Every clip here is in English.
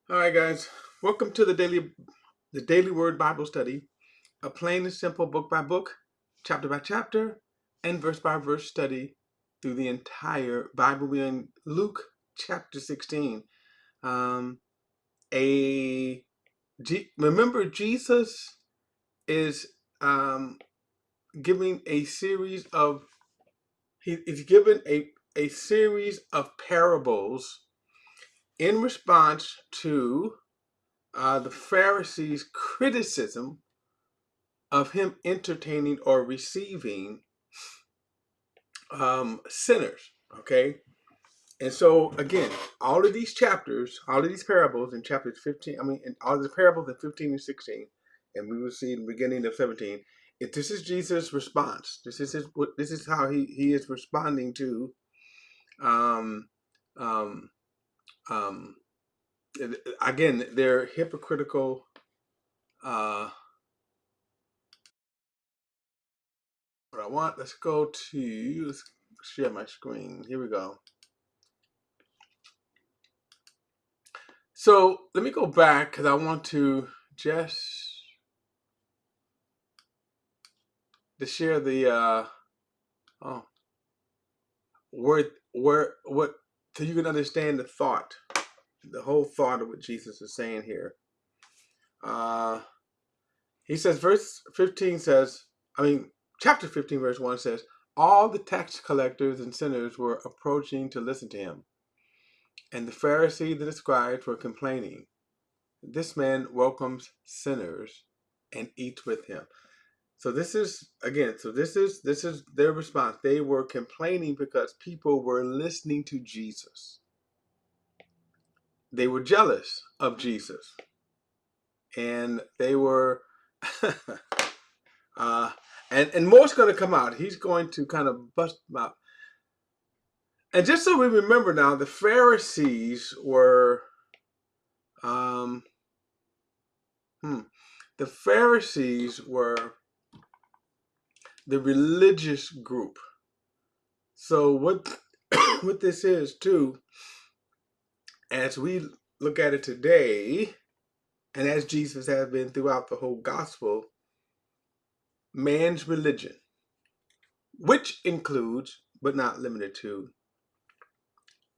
All right, guys. Welcome to the Daily Word Bible Study, a plain and simple book by book, chapter by chapter, and verse by verse study through the entire Bible. We're in Luke chapter 16. Um, Remember, Jesus is giving a series of he's given a series of parables in response to the Pharisees' criticism of him entertaining or receiving sinners. Okay, and so again, all of these chapters, all of these parables in chapters 15, in all of the parables in 15 and 16, and we will see in the beginning of 17. If this is Jesus' response, this is how he is responding to um, um, um, again, their hypocritical. What I want, let's let's share my screen. Here we go. So let me go back because I want to just share the oh where what so you can understand the whole thought of what Jesus is saying here. Uh, he says, verse 15 says, chapter 15, verse 1 says, all the tax collectors and sinners were approaching to listen to him, and the Pharisees and the scribes were complaining. This man welcomes sinners and eats with him. So this is their response. They were complaining because people were listening to Jesus. They were jealous of Jesus, and they were, and more's going to come out. He's going to kind of bust them out. And just so we remember now, the Pharisees were, um, the Pharisees were the religious group. So what what this is too, as we look at it today, and as Jesus has been throughout the whole gospel, man's religion, which includes, but not limited to,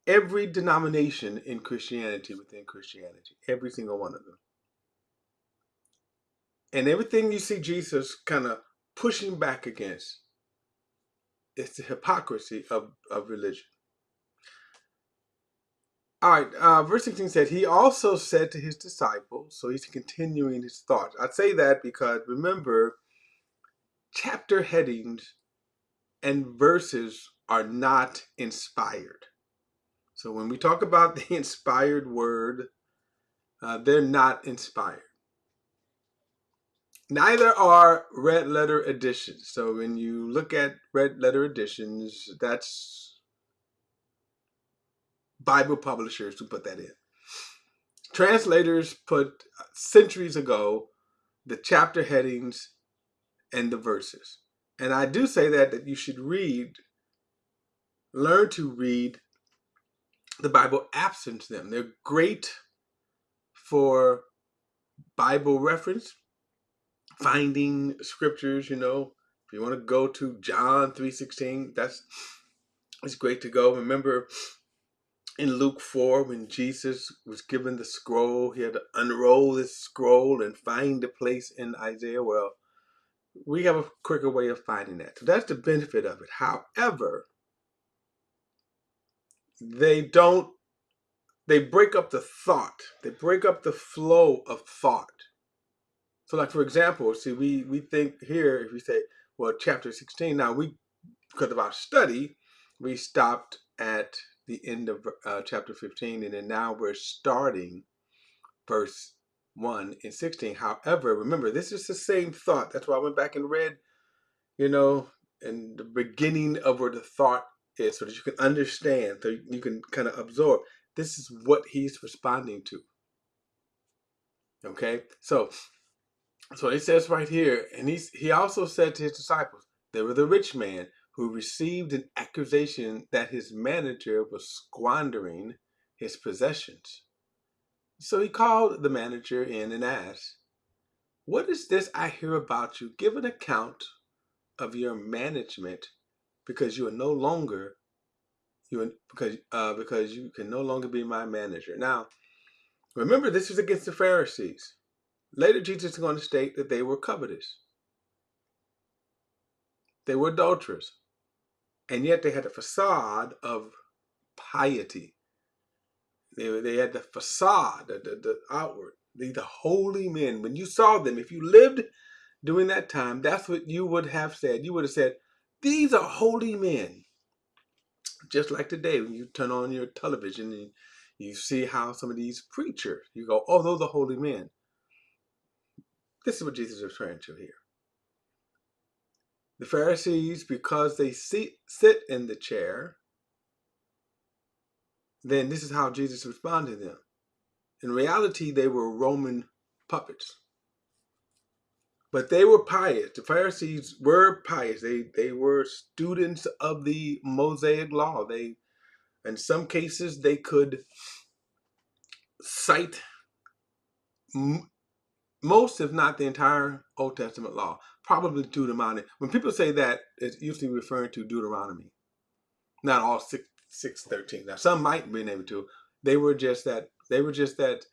every denomination in Christianity, within Christianity, every single one of them. And everything you see Jesus kind of pushing back against is the hypocrisy of religion. All right, verse 16 said, he also said to his disciples, so he's continuing his thoughts. I say that because remember, chapter headings and verses are not inspired. So when we talk about the inspired word, they're not inspired. Neither are red letter editions. So when you look at red letter editions, that's Bible publishers who put that in. Translators put centuries ago the chapter headings and the verses. And I do say that you should learn to read the Bible absent them. They're great for Bible reference, finding scriptures, if you want to go to John 3:16, it's great to go. Remember in Luke 4, when Jesus was given the scroll, he had to unroll this scroll and find the place in Isaiah. Well, we have a quicker way of finding that. So that's the benefit of it. However, they break up the thought. They break up the flow of thought. So like, for example, see, we think here, if we say, well, chapter 16, now because of our study, we stopped at the end of chapter 15, and then now we're starting verse 1 and 16. However, remember, this is the same thought. That's why I went back and read, in the beginning of where the thought is, so that you can understand, so you can kind of absorb. This is what he's responding to. Okay, so it says right here, and he also said to his disciples, there was a rich man who received an accusation that his manager was squandering his possessions. So he called the manager in and asked, "What is this I hear about you? Give an account of your management, because you are no longer because you can no longer be my manager." Now, remember, this was against the Pharisees. Later, Jesus is going to state that they were covetous, they were adulterers, and yet they had a facade of piety. They had the facade, the outward. The holy men. When you saw them, if you lived during that time, that's what you would have said. You would have said, "These are holy men." Just like today, when you turn on your television and you see how some of these preachers, you go, "Oh, those are holy men." This is what Jesus is referring to here. The Pharisees, because they sit in the chair, then this is how Jesus responded to them. In reality, they were Roman puppets. But they were pious. The Pharisees were pious. They were students of the Mosaic law. They, in some cases, they could cite most, if not the entire Old Testament law, probably Deuteronomy. When people say that, it's usually referring to Deuteronomy, not all 6:13. Now, some might be able to. They were just that. They were just that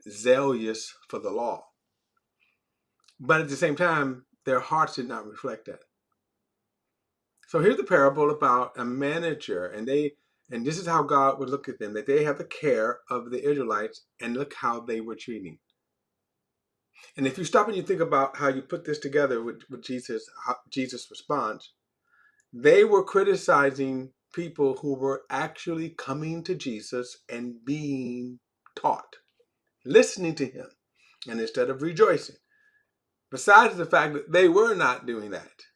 zealous for the law. But at the same time, their hearts did not reflect that. So here's the parable about a manager, and this is how God would look at them, that they have the care of the Israelites, and look how they were treating. And if you stop and you think about how you put this together with Jesus' response, they were criticizing people who were actually coming to Jesus and being taught, listening to him, and instead of rejoicing. Besides the fact that they were not doing that,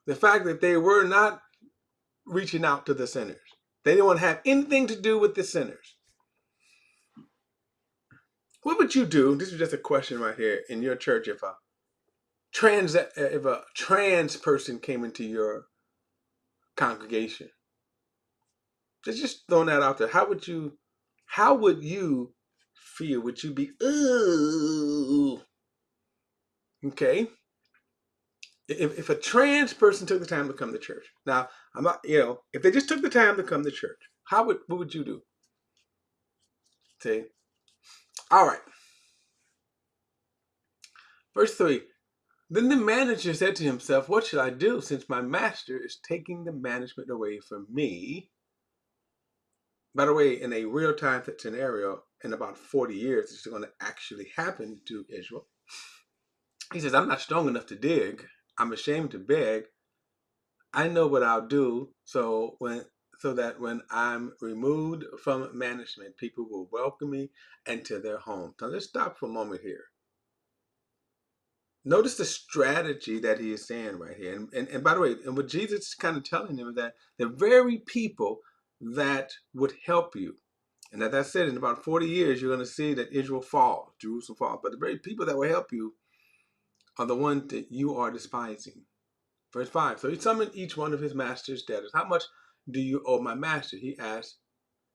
the fact that they were not reaching out to the sinners. They didn't want to have anything to do with the sinners. What would you do? This is just a question right here in your church. If a trans person came into your congregation, just throwing that out there. How would you feel? Would you be, ooh? Okay. If a trans person took the time to come to church, now I'm not, if they just took the time to come to church, what would you do? See, all right. Verse 3. Then the manager said to himself, "What should I do, since my master is taking the management away from me?" By the way, in a real-time scenario, in about 40 years, it's going to actually happen to Israel. He says, "I'm not strong enough to dig. I'm ashamed to beg. I know what I'll do so that when I'm removed from management, people will welcome me into their home." Now let's stop for a moment here. Notice the strategy that he is saying right here. And by the way, and what Jesus is kind of telling them is that the very people that would help you, and as I said, in about 40 years, you're going to see that Israel falls, Jerusalem falls. But the very people that will help you are the ones that you are despising. Verse 5. So he summoned each one of his master's debtors. "How much do you owe my master?" he asked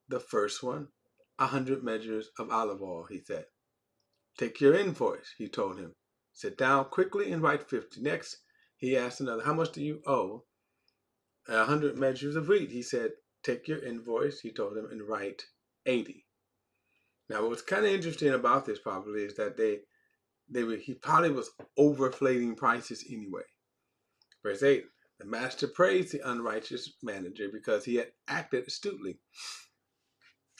the first one. 100 measures of olive oil, he said. "Take your invoice," he told him. "Sit down quickly and write 50. Next, he asked another, "How much do you owe?" 100 measures of wheat, he said. "Take your invoice," he told him, "and write 80. Now, what's kind of interesting about this probably is that he probably was overflating prices anyway. Verse 8, the master praised the unrighteous manager because he had acted astutely.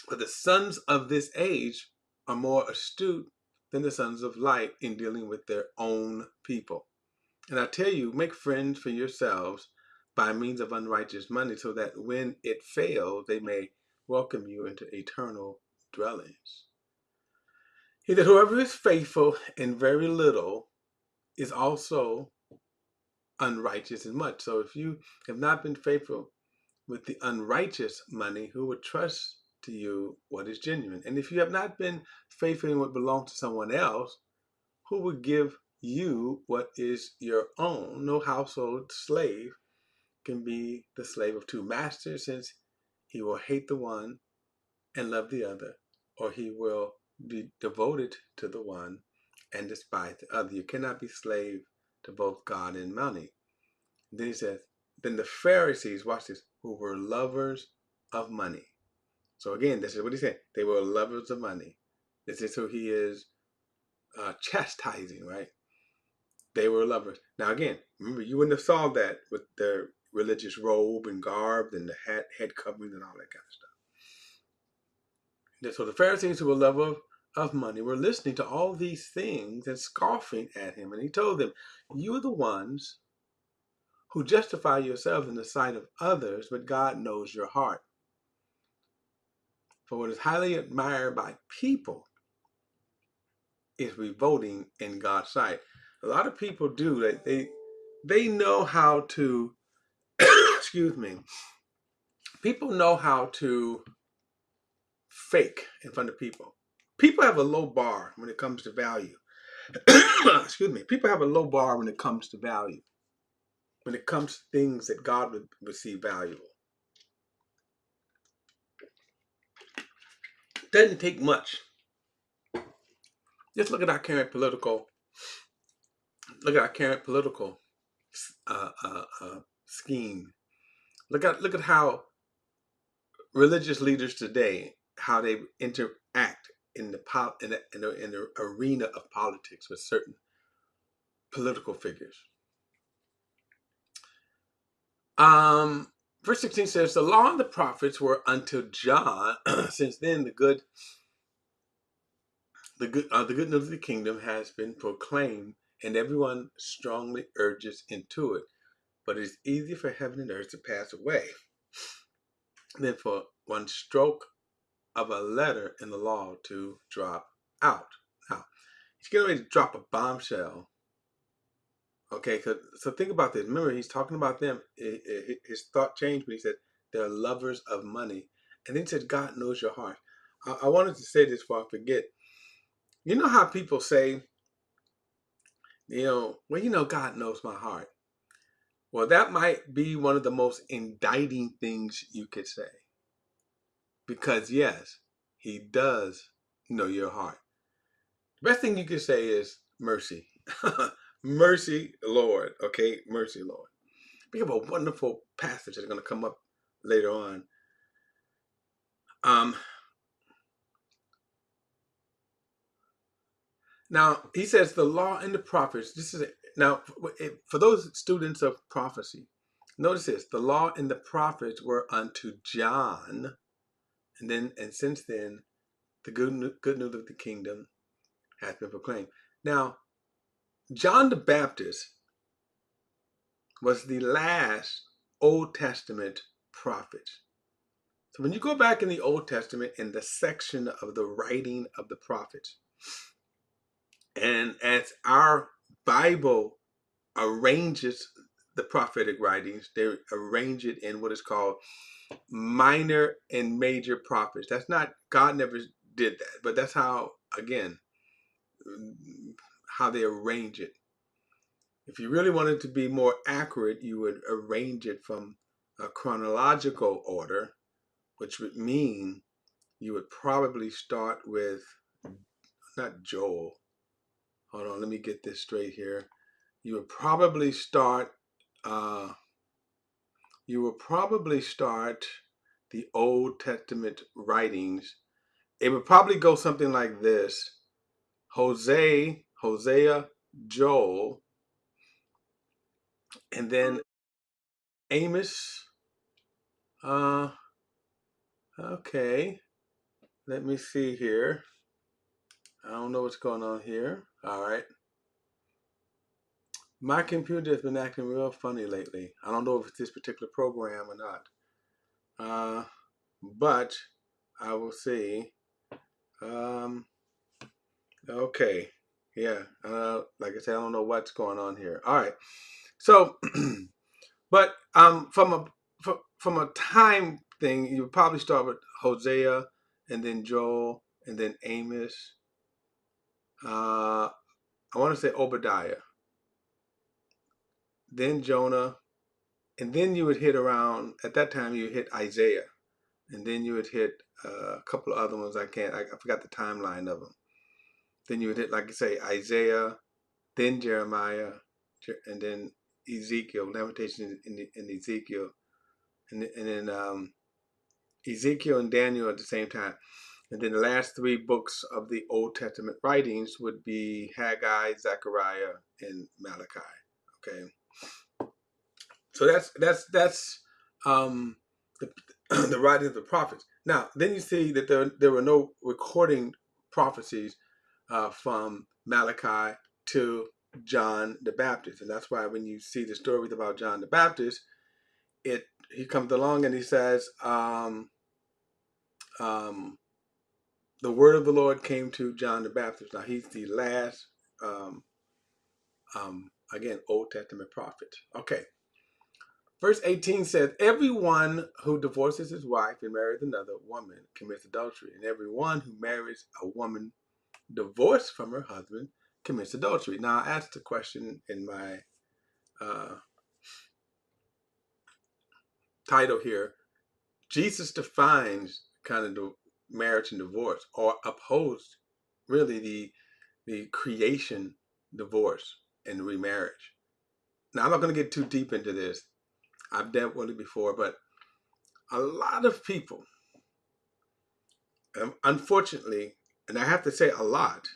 But the sons of this age are more astute than the sons of light in dealing with their own people. And I tell you, make friends for yourselves by means of unrighteous money, so that when it fails, they may welcome you into eternal dwellings." He said, "Whoever is faithful in very little is also unrighteous in much." So if you have not been faithful with the unrighteous money, who would trust to you what is genuine? And if you have not been faithful in what belongs to someone else, who would give you what is your own? No household slave can be the slave of two masters, since he will hate the one and love the other, or he will be devoted to the one and despise the other. You cannot be slave to both God and money. Then he says, then the Pharisees, watch this, who were lovers of money. So again, this is what he said. They were lovers of money. This is who he is chastising, right? They were lovers. Now again, remember, you wouldn't have saw that with their religious robe and garb and the head covering and all that kind of stuff. So the Pharisees, who were lovers of money, were listening to all these things and scoffing at him. And he told them, you are the ones who justify yourselves in the sight of others, but God knows your heart. For what is highly admired by people is revolting in God's sight. A lot of people do that. They know how to excuse me. People know how to fake in front of people. People have a low bar when it comes to value. Excuse me. People have a low bar when it comes to value. When it comes to things that God would see valuable. It doesn't take much. Just look at our current political. Look at our current political scheme. Look at how religious leaders today, how they interact in the arena of politics with certain political figures. Verse 16 says, the law and the prophets were until John. Since then, the good news of the kingdom has been proclaimed, and everyone strongly urges into it. But it is easy for heaven and earth to pass away than for one stroke of a letter in the law to drop out. Now, he's getting ready to drop a bombshell. Okay, so think about this. Remember, he's talking about them. His thought changed when he said they're lovers of money. And then he said, God knows your heart. I wanted to say this before I forget. You know how people say, God knows my heart. Well, that might be one of the most indicting things you could say. Because yes, he does know your heart. The best thing you could say is mercy. Mercy, Lord. Okay, mercy, Lord. We have a wonderful passage that's going to come up later on. Now, he says the law and the prophets. Now, for those students of prophecy, notice this. The law and the prophets were unto John. And since then, the good news of the kingdom has been proclaimed. Now, John the Baptist was the last Old Testament prophet. So when you go back in the Old Testament in the section of the writing of the prophets, and as our Bible arranges the prophetic writings, they arrange it in what is called minor and major prophets. That's not, God never did that, but that's how, again, how they arrange it. If you really wanted to be more accurate, you would arrange it from a chronological order, which would mean you would probably start with, not Joel. Hold on, let me get this straight here. You would probably start the Old Testament writings. It would probably go something like this: Hosea, Joel, and then Amos. Okay. Let me see here. I don't know what's going on here. All right. My computer has been acting real funny lately. I don't know if it's this particular program or not. But I will see. Okay. Yeah. Like I said, I don't know what's going on here. All right. So, but from a time thing, you would probably start with Hosea, and then Joel, and then Amos. I want to say Obadiah, then Jonah, and then you would hit around, at that time you hit Isaiah. and then you would hit a couple of other ones. I forgot the timeline of them. Then you would hit, like you say, Isaiah, then Jeremiah, and then Ezekiel, Lamentation in Ezekiel, and then Ezekiel and Daniel at the same time. And then the last three books of the Old Testament writings would be Haggai, Zechariah, and Malachi. Okay, so that's the the writings of the prophets. Now, then you see that there were no recording prophecies from Malachi to John the Baptist, and that's why when you see the stories about John the Baptist, he comes along and he says, the word of the Lord came to John the Baptist. Now he's the last, again, Old Testament prophet. Okay. Verse 18 says, everyone who divorces his wife and marries another woman commits adultery. And everyone who marries a woman divorced from her husband commits adultery. Now, I asked the question in my title here. Jesus defines kind of the marriage and divorce, or opposed really the creation divorce and remarriage. Now, I'm not going to get too deep into this. I've dealt with it before, but a lot of people, unfortunately, and I have to say a lot,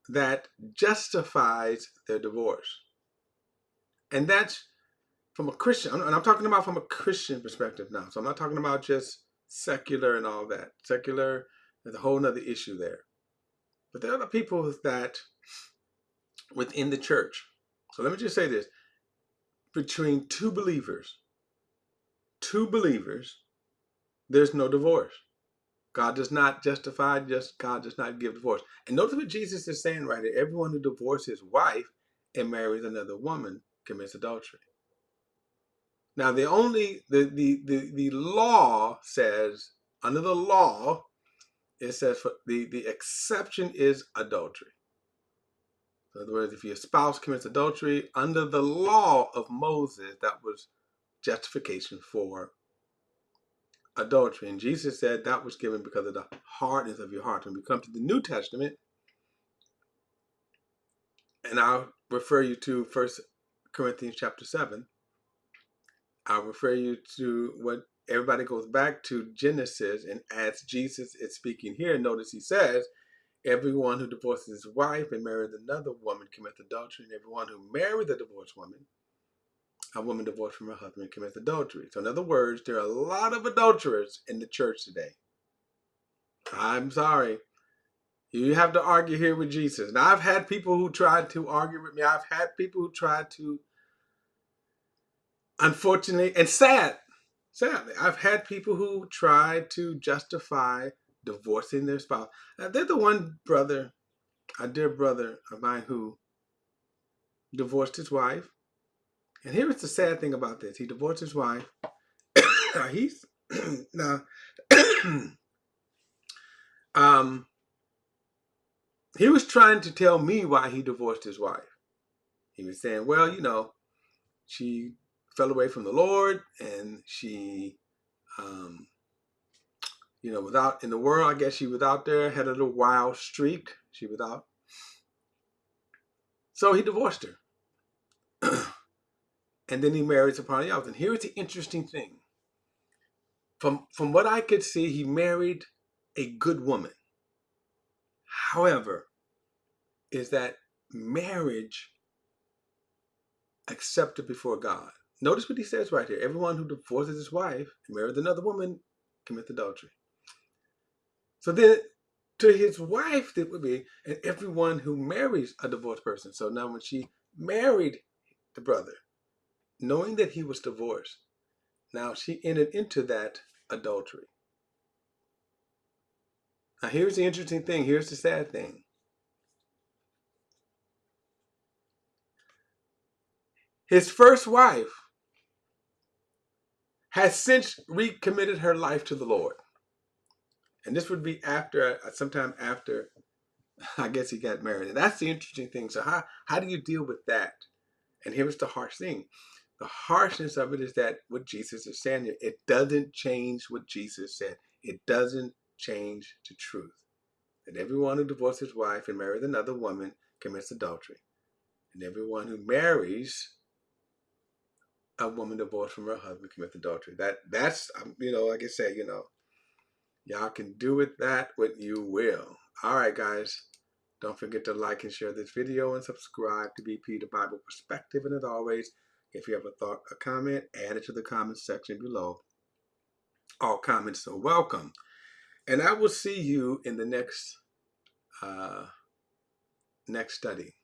that justifies their divorce. And that's from a Christian, and I'm talking about from a Christian perspective now. So I'm not talking about just secular and all that. Secular is a whole nother issue there. But there are other people that within the church. So let me just say this. Between two believers, there's no divorce. God does not justify, God does not give divorce. And notice what Jesus is saying right here. Everyone who divorces his wife and marries another woman commits adultery. Now the law says, under the law, it says for the exception is adultery. In other words, if your spouse commits adultery, under the law of Moses, that was justification for adultery. And Jesus said that was given because of the hardness of your heart. When we come to the New Testament, and I'll refer you to 1 Corinthians chapter 7, I'll refer you to what everybody goes back to Genesis, and as Jesus is speaking here, notice he says, everyone who divorces his wife and marries another woman commits adultery, and everyone who marries a divorced woman, a woman divorced from her husband, commits adultery. So in other words, there are a lot of adulterers in the church today. I'm sorry. You have to argue here with Jesus. Now, I've had people who tried to argue with me. I've had people who tried to, unfortunately, and sadly, I've had people who tried to justify divorcing their spouse. Now, they're the one brother, a dear brother of mine, who divorced his wife. And here is the sad thing about this. He divorced his wife. He's now he was trying to tell me why he divorced his wife. He was saying, well, she fell away from the Lord, and she, was out in the world. I guess she was out there, had a little wild streak. She was out. So he divorced her. And then he married somebody else. And here's the interesting thing. From what I could see, he married a good woman. However, is that marriage accepted before God? Notice what he says right here. Everyone who divorces his wife and marries another woman commits adultery. So then to his wife, it would be, and everyone who marries a divorced person. So now when she married the brother, knowing that he was divorced, now she entered into that adultery. Now here's the interesting thing. Here's the sad thing. His first wife has since recommitted her life to the Lord. And this would be sometime after, I guess, he got married. And that's the interesting thing. So how do you deal with that? And here's the harsh thing. The harshness of it is that what Jesus is saying here, it doesn't change what Jesus said. It doesn't change the truth. That everyone who divorces his wife and marries another woman commits adultery. And everyone who marries a woman divorced from her husband commits adultery. That's like I said, y'all can do with that what you will. All right, guys. Don't forget to like and share this video and subscribe to BP the Bible Perspective. And as always, if you have a thought, a comment, add it to the comment section below. All comments are welcome. And I will see you in the next study.